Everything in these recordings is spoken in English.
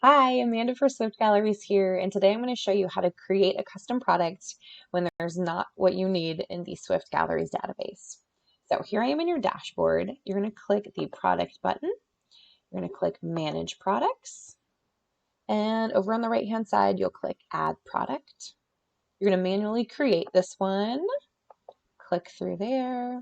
Hi, Amanda for Swift Galleries here, and today I'm going to show you how to create a custom product when there's not what you need in the Swift Galleries database. So here I am in your dashboard. You're going to click the product button. You're going to click Manage Products, and over on the right-hand side, you'll click Add Product. You're going to manually create this one. Click through there.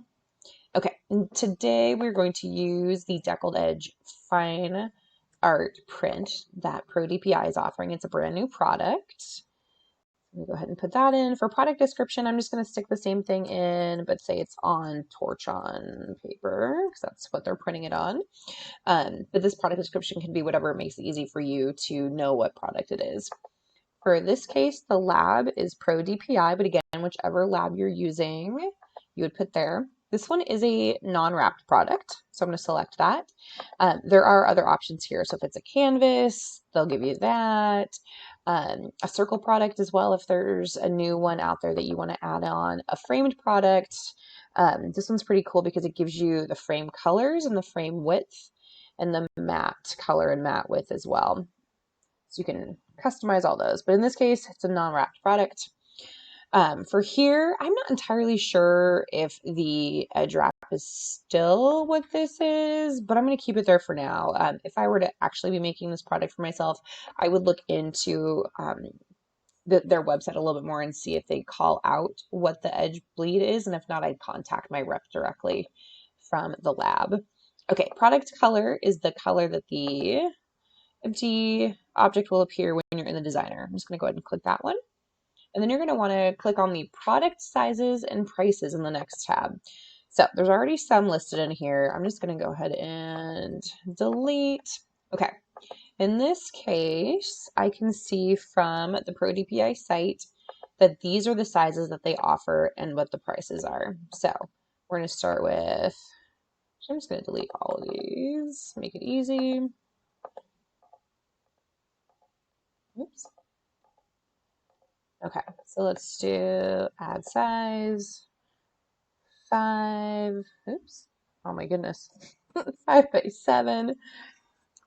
Okay, and today we're going to use the Deckled Edge Fine Art print that Pro DPI is offering. It's a brand new product. Let me go ahead and put that in. For product description, I'm just going to stick the same thing in, but say it's on torch on paper because that's what they're printing it on. But this product description can be whatever makes it easy for you to know what product it is. For this case, the lab is Pro DPI, but again, whichever lab you're using, you would put there. This one is a non-wrapped product, so I'm going to select that. There are other options here. So if it's a canvas, they'll give you that. A circle product as well, if there's a new one out there that you want to add on. A framed product. This one's pretty cool because it gives you the frame colors and the frame width and the matte color and matte width as well. So you can customize all those. But in this case, it's a non-wrapped product. For here, I'm not entirely sure if the edge wrap is still what this is, but I'm going to keep it there for now. If I were to actually be making this product for myself, I would look into their website a little bit more and see if they call out what the edge bleed is. And if not, I'd contact my rep directly from the lab. Okay, product color is the color that the empty object will appear when you're in the designer. I'm just going to go ahead and click that one. And then you're going to want to click on the product sizes and prices in the next tab. So there's already some listed in here. I'm just going to go ahead and delete. Okay. In this case, I can see from the Pro DPI site that these are the sizes that they offer and what the prices are. So we're going to start with, I'm just going to delete all of these, make it easy. Oops. Okay, so let's do add size, 5, oops, oh my goodness, 5 by 7.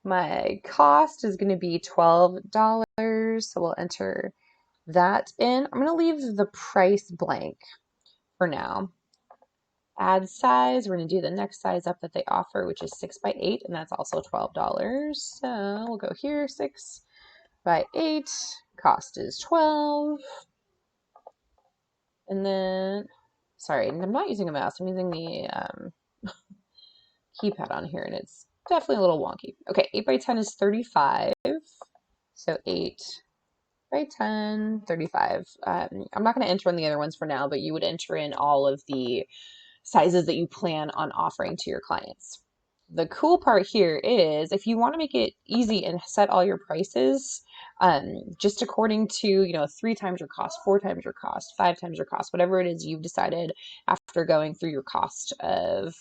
My cost is going to be $12, so we'll enter that in. I'm going to leave the price blank for now. Add size, we're going to do the next size up that they offer, which is 6 by 8, and that's also $12. So we'll go here, 6 by 8, cost is 12. And then, sorry, I'm not using a mouse. I'm using the keypad on here, and it's definitely a little wonky. Okay, 8 by 10 is 35. So 8 by 10, 35. I'm not going to enter in the other ones for now, but you would enter in all of the sizes that you plan on offering to your clients. The cool part here is if you want to make it easy and set all your prices just according to, 3 times your cost, 4 times your cost, 5 times your cost, whatever it is you've decided after going through your cost of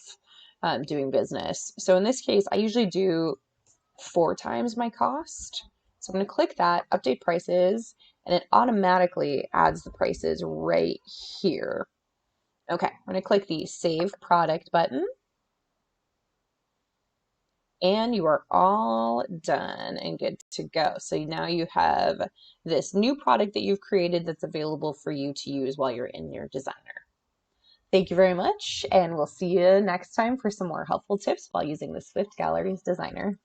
doing business. So in this case, I usually do 4 times my cost. So I'm going to click that, update prices, and it automatically adds the prices right here. Okay, I'm going to click the Save Product button. And you are all done and good to go. So now you have this new product that you've created that's available for you to use while you're in your designer. Thank you very much, and we'll see you next time for some more helpful tips while using the Swift Galleries Designer.